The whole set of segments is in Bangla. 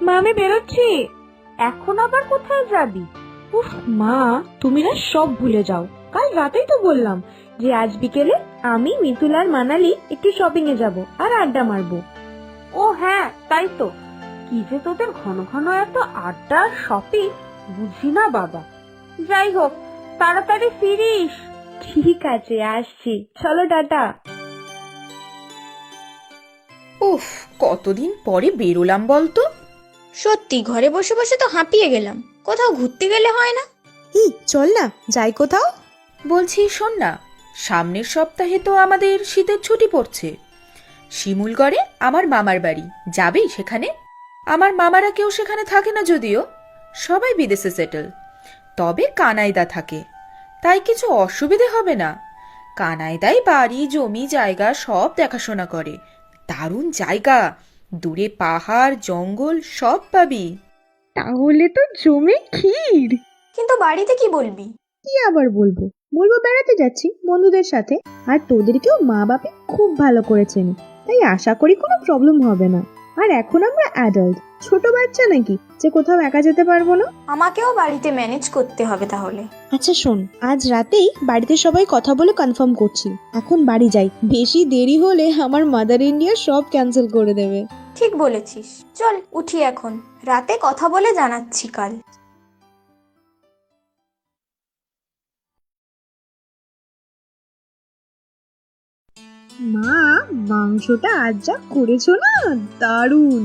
মা আমি বেরোচ্ছি। এখন আবার কোথায় যাবি? উফ মা, তুমি না সব ভুলে যাও। কাল রাতেই তো বললাম যে আজ বিকেলে আমি, মিতুল আর মানালি একটু শপিং এ যাব আর আড্ডা মারবো। ও হ্যাঁ, তাই তো। কি যে তোদের ঘন ঘন এত আড্ডা শপিং, বুঝি না বাবা। যাই হোক, তাড়াতাড়ি ফিরিস। ঠিক আছে, আসছি, চলো টাটা। উফ, কতদিন পরে বেরোলাম বলতো। সত্যি ঘরে বসে বসে তো হাঁপিয়ে গেলাম। কোথাও ঘুরতে গেলে হয় না? চল না যাই কোথাও। বলছি শোন না, সামনের সপ্তাহে তো আমাদের শীতের ছুটি পড়ছে। শিমুলগড়ে আমার মামার বাড়ি, যাবি সেখানে? আমার মামারা কেউ সেখানে থাকে না যদিও, সবাই বিদেশে সেটেল। তবে কানাইদা থাকে, তাই কিছু অসুবিধে হবে না। কানাইদাই বাড়ি জমি জায়গা সব দেখাশোনা করে। দারুণ জায়গা, দূরে পাহাড় জঙ্গল সব পাবি। তাহলে তো জমে ক্ষীর। কিন্তু বাড়িতে কি বলবি? কি আবার বলবো, বলবো বেড়াতে যাচ্ছি বন্ধুদের সাথে, আর তোদেরকেও মা বাপে খুব ভালো করেছেন, তাই আশা করি কোনো প্রবলেম হবে না। আর এখন আমরা অ্যাডাল্ট, ছোট বাচ্চা নাকি যে কোথাও একা যেতে পারবো না। আমাকেও বাড়িতে ম্যানেজ করতে হবে তাহলে। আচ্ছা শোন, আজ রাতেই বাড়িতে সবাই কথা বলে কনফার্ম করছি। এখন বাড়ি যাই, বেশি দেরি হলে আমার মাদার ইন্ডিয়া সব ক্যান্সেল করে দেবে। ঠিক বলেছিস, চল উঠি এখন, রাতে কথা বলে জানাচ্ছি কাল। মা, মাংসটা আজ যা করেছো না, দারুণ।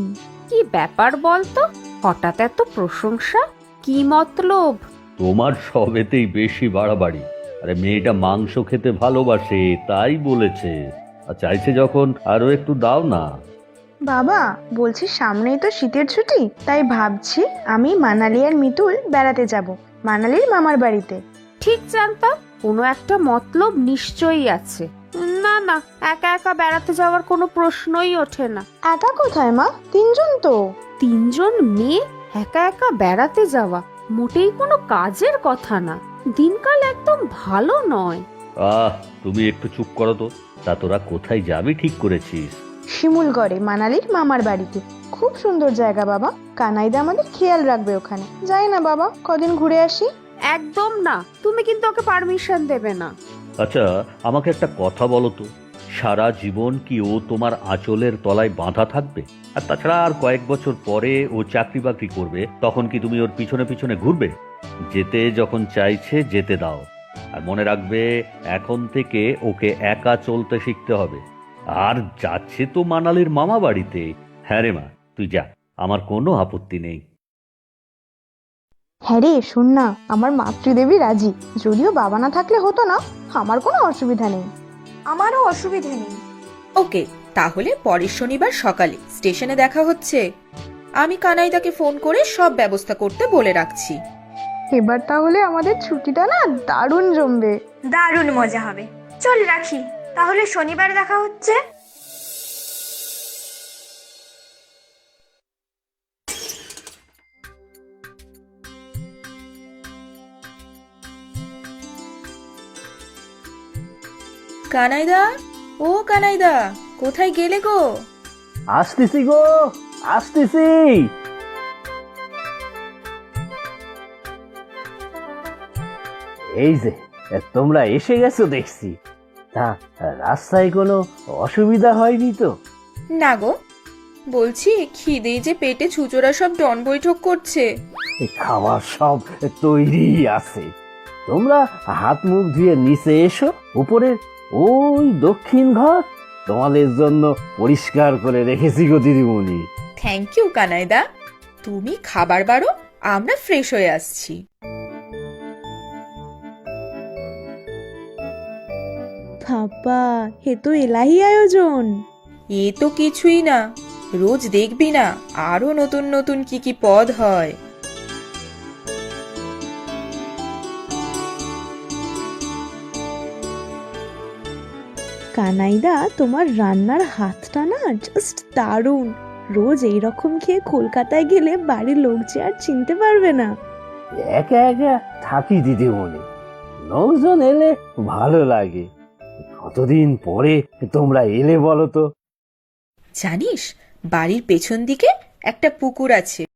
কি ব্যাপার বলতো, হঠাৎ এত প্রশংসা? কি মতলব? তোমার সবেতেই বেশি বাড়াবাড়ি। আরে মেয়েটা মাংস খেতে ভালোবাসে তাই বলেছে, আর চাইছে যখন আরো একটু দাও না। বাবা বলছি সামনেই তো শীতের ছুটি, তাই ভাবছি আমি, মানালি আর মিতুল বেড়াতে যাব মানালির মামার বাড়িতে। ঠিক জানতাম কোনো একটা মতলব নিশ্চয়ই আছে। না না, একা একা বেড়াতে যাওয়ার কোনো প্রশ্নই ওঠে না। একা কোথায় মা, তিনজন তো। তিনজন মেয়ে একা একা বেড়াতে যাওয়া মোটেই কোনো কাজের কথা না। দিনকাল একদম ভালো নয়। তুমি একটু চুপ করো তো। তা তোরা কোথায় যাবি ঠিক করেছিস? শিমুলগড়ে মানালির মামার বাড়িতে। খুব সুন্দর জায়গা বাবা, কানাইদা আমাদের খেয়াল রাখবে ওখানে। যাই না বাবা, কদিন ঘুরে আসি। একদম না, তুমি কিন্তু ওকে পারমিশন দেবে না। আচ্ছা আমাকে একটা কথা বলো তো, সারা জীবন কি ও তোমার আঁচলের তলায় বাঁধা থাকবে? আর তাছাড়া আর কয়েক বছর পরে ও চাকরি বাকরি করবে, তখন কি তুমি ওর পিছনে পিছনে ঘুরবে? যেতে যখন চাইছে যেতে দাও। আর মনে রাখবে, এখন থেকে ওকে একা চলতে শিখতে হবে। আর যাচ্ছে তো মানালির মামা বাড়িতে। হ্যাঁ রে মা, তুই যা, আমার কোনো আপত্তি নেই। হ্যাঁ রে, শোন না, আমার মাতৃদেবী রাজি। যদিও বাবা না থাকলে হতো না, আমার কোনো অসুবিধা নেই। আমারও অসুবিধে নেই। ওকে, তাহলে পরের শনিবার সকালে স্টেশনে দেখা হচ্ছে। আমি কানাইদাকে ফোন করে সব ব্যবস্থা করতে বলে রাখছি। এবার তাহলে আমাদের ছুটিটা না দারুণ জমবে। দারুণ মজা হবে। চল রাখি, তাহলে শনিবার দেখা হচ্ছে। কানাইদা, ও কানাইদা, কোথায় গেলে গো? আসতেছি গো, আসতেছি। এই যে তোমরা এসে গেছো দেখছি। তা রাস্তায় কোনো অসুবিধা হয়নি তো? না গো, বলছি খিদে যে পেটে ছুচোরা সব ডন বৈঠক করছে। খাবার সব তৈরি আছে। তোমরা হাত মুখ ধুয়ে নিচে এসো। উপরে ওই দক্ষিণ ঘর তোমাদের জন্য পরিষ্কার করে রেখেছি গো দিদিমণি। থ্যাংক ইউ কানাইদা, তুমি খাবার বাড়ো, আমরা ফ্রেশ হয়ে আসছি। বাবা, হে তো এলাহি আয়োজন। এ তো কিছুই না, রোজ দেখবি না আরো নতুন নতুন কি কি পদ হয়। কানাইদা, তোমার রান্নার হাতটা না জাস্ট দারুণ। রোজ এইরকম খেয়ে কলকাতায় গেলে বাড়ির লোক যে আর চিনতে পারবে না। একা একা থাকি দিদিমণি, লোকজন এলে ভালো লাগে। কতদিন পরে তোমরা এলে বলো তো। জানিস, বাড়ির পেছন দিকে একটা পুকুর আছে,